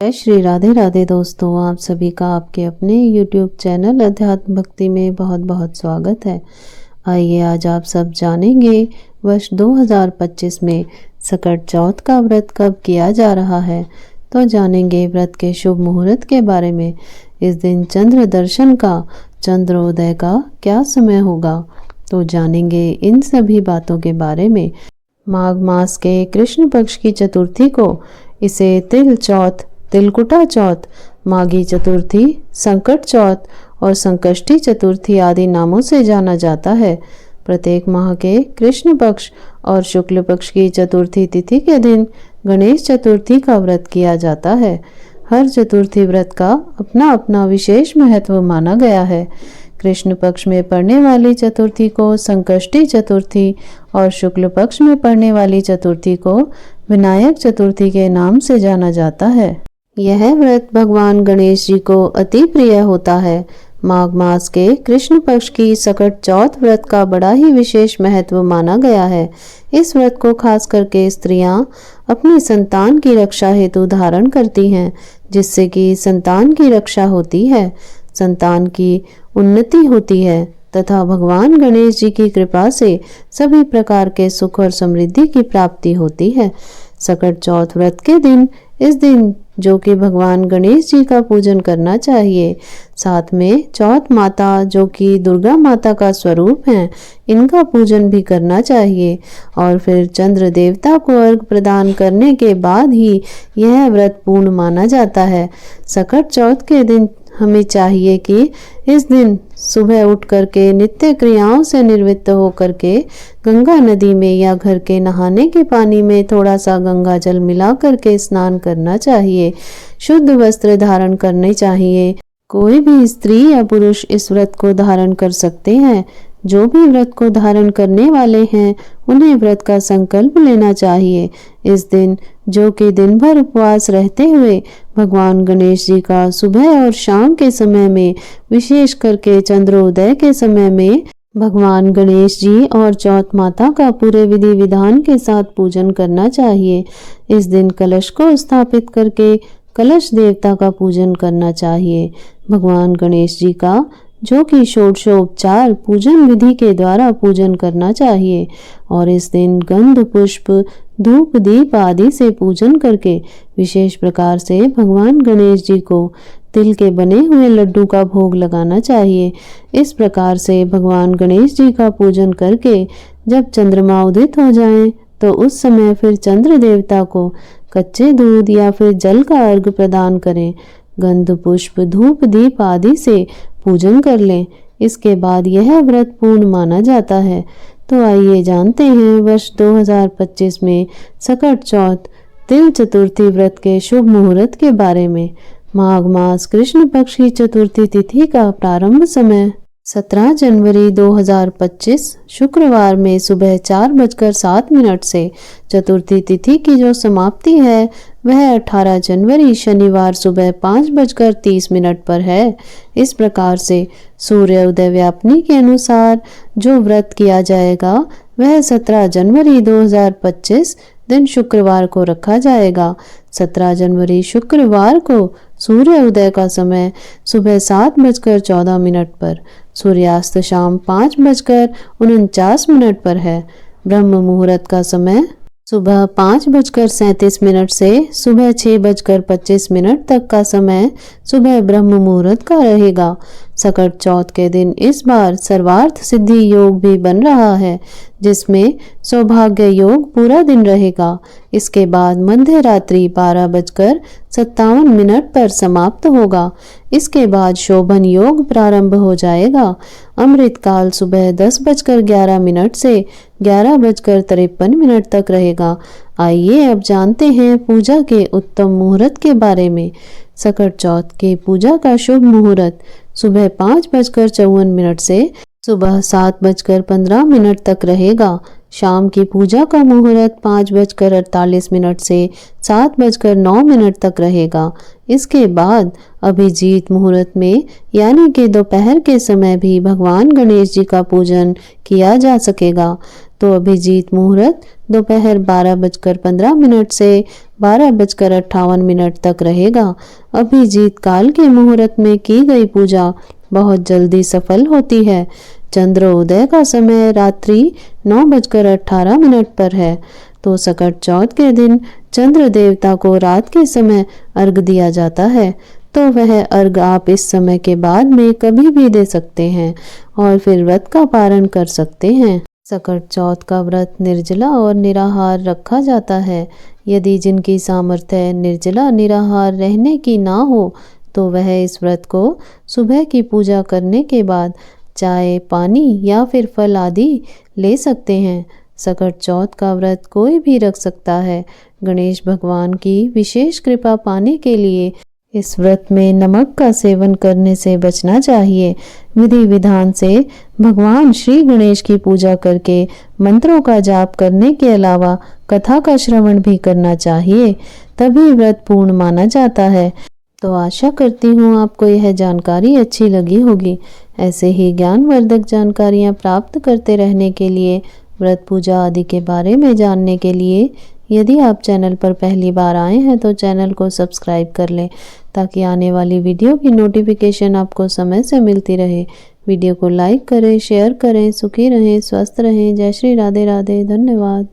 जय श्री राधे राधे दोस्तों, आप सभी का आपके अपने YouTube चैनल अध्यात्म भक्ति में बहुत बहुत स्वागत है। आइए आज आप सब जानेंगे वर्ष 2025 में सकट चौथ का व्रत कब किया जा रहा है। तो जानेंगे व्रत के शुभ मुहूर्त के बारे में। इस दिन चंद्र दर्शन का, चंद्रोदय का क्या समय होगा, तो जानेंगे इन सभी बातों के बारे में। माघ मास के कृष्ण पक्ष की चतुर्थी को इसे तिल चौथ, तिलकुटा चौथ, माघी चतुर्थी, संकट चौथ और संकष्टी चतुर्थी आदि नामों से जाना जाता है। प्रत्येक माह के कृष्ण पक्ष और शुक्ल पक्ष की चतुर्थी तिथि के दिन गणेश चतुर्थी का व्रत किया जाता है। हर चतुर्थी व्रत का अपना अपना विशेष महत्व माना गया है। कृष्ण पक्ष में पड़ने वाली चतुर्थी को संकष्टी चतुर्थी और शुक्ल पक्ष में पड़ने वाली चतुर्थी को विनायक चतुर्थी के नाम से जाना जाता है। यह व्रत भगवान गणेश जी को अति प्रिय होता है। माघ मास के कृष्ण पक्ष की सकट चौथ व्रत का बड़ा ही विशेष महत्व माना गया है। इस व्रत को खास करके स्त्रियां अपनी संतान की रक्षा हेतु धारण करती हैं, जिससे कि संतान की रक्षा होती है, संतान की उन्नति होती है तथा भगवान गणेश जी की कृपा से सभी प्रकार के सुख और समृद्धि की प्राप्ति होती है। सकट चौथ व्रत के दिन, इस दिन जो कि भगवान गणेश जी का पूजन करना चाहिए, साथ में चौथ माता जो कि दुर्गा माता का स्वरूप हैं, इनका पूजन भी करना चाहिए और फिर चंद्र देवता को अर्घ प्रदान करने के बाद ही यह व्रत पूर्ण माना जाता है। सकट चौथ के दिन हमें चाहिए कि इस दिन सुबह उठ करके नित्य क्रियाओं से निवृत्त होकर के गंगा नदी में या घर के नहाने के पानी में थोड़ा सा गंगा जल मिला करके स्नान करना चाहिए। शुद्ध वस्त्र धारण करने चाहिए। कोई भी स्त्री या पुरुष इस व्रत को धारण कर सकते हैं। जो भी व्रत को धारण करने वाले हैं उन्हें व्रत का संकल्प लेना चाहिए। इस दिन जो कि दिन भर उपवास रहते हुए भगवान गणेश जी का सुबह और शाम के समय में, विशेष करके चंद्रोदय के समय में भगवान गणेश जी और चौथ माता का पूरे विधि विधान के साथ पूजन करना चाहिए। इस दिन कलश को स्थापित करके कलश देवता का पूजन करना चाहिए। भगवान गणेश जी का जो कि षोडशोपचार पूजन विधि के द्वारा पूजन करना चाहिए और इस दिन गंध, पुष्प, धूप, दीप आदि से पूजन करके विशेष प्रकार से भगवान गणेश जी को तिल के बने हुए लड्डू का भोग लगाना चाहिए। इस प्रकार से भगवान गणेश जी का पूजन करके जब चंद्रमा उदित हो जाएं, तो उस समय फिर चंद्र देवता को कच्चे दूध या फिर जल का अर्घ प्रदान करें। गंध, पुष्प, धूप, दीप आदि से पूजन कर लें। इसके बाद यह व्रत पूर्ण माना जाता है। तो आइए जानते हैं वर्ष 2025 में सकट चौथ, तिल चतुर्थी व्रत के शुभ मुहूर्त के बारे में। माघ मास कृष्ण पक्ष की चतुर्थी तिथि का प्रारंभ समय 17 जनवरी 2025 शुक्रवार में सुबह 4:07 से चतुर्थी तिथि की जो समाप्ति है वह 18 जनवरी शनिवार सुबह 5:30 पर है। इस प्रकार से सूर्य उदय व्यापनी के अनुसार जो व्रत किया जाएगा वह 17 जनवरी 2025 दिन शुक्रवार को रखा जाएगा। 17 जनवरी शुक्रवार को सूर्य उदय का समय सुबह 7:14 पर, सूर्यास्त शाम 5:49 पर है। ब्रह्म मुहूर्त का समय सुबह 5:37 से सुबह 6:25 तक का समय सुबह ब्रह्म मुहूर्त का रहेगा। सकट चौथ के दिन इस बार सर्वार्थ सिद्धि योग भी बन रहा है, जिसमें सौभाग्य योग पूरा दिन रहेगा। इसके बाद मध्य रात्रि 12:57 पर समाप्त होगा। इसके बाद शोभन योग प्रारंभ हो जाएगा। अमृत काल सुबह 10:11 से 11:53 तक रहेगा। आइए अब जानते हैं पूजा के उत्तम मुहूर्त के बारे में। सकट चौथ के पूजा का शुभ मुहूर्त सुबह 5:54 से सुबह 7:15 तक रहेगा। शाम की पूजा का मुहूर्त 5:48 से 7:09 तक रहेगा। इसके बाद अभिजीत मुहूर्त में यानी कि दोपहर के समय भी भगवान गणेश जी का पूजन किया जा सकेगा। तो अभिजीत मुहूर्त दोपहर 12:15 से 12:58 तक रहेगा। अभिजीत काल के मुहूर्त में की गई पूजा बहुत जल्दी सफल होती है। चंद्रोदय का समय रात्रि 9:18 पर है। तो सकट चौथ के दिन चंद्र देवता को रात के समय अर्घ दिया जाता है, तो वह अर्घ आप इस समय के बाद में कभी भी दे सकते हैं और फिर व्रत का पारण कर सकते हैं। सकट चौथ का व्रत निर्जला और निराहार रखा जाता है। यदि जिनकी सामर्थ्य निर्जला निराहार रहने की ना हो तो वह इस व्रत को सुबह की पूजा करने के बाद चाय, पानी या फिर फल आदि ले सकते हैं। सकट चौथ का व्रत कोई भी रख सकता है। गणेश भगवान की विशेष कृपा पाने के लिए इस व्रत में नमक का सेवन करने से बचना चाहिए। विधि विधान से भगवान श्री गणेश की पूजा करके मंत्रों का जाप करने के अलावा कथा का श्रवण भी करना चाहिए, तभी व्रत पूर्ण माना जाता है। तो आशा करती हूँ आपको यह जानकारी अच्छी लगी होगी। ऐसे ही ज्ञानवर्धक जानकारियाँ प्राप्त करते रहने के लिए, व्रत पूजा आदि के बारे में जानने के लिए यदि आप चैनल पर पहली बार आए हैं तो चैनल को सब्सक्राइब कर लें, ताकि आने वाली वीडियो की नोटिफिकेशन आपको समय से मिलती रहे। वीडियो को लाइक करें, शेयर करें। सुखी रहें, स्वस्थ रहें। जय श्री राधे राधे। धन्यवाद।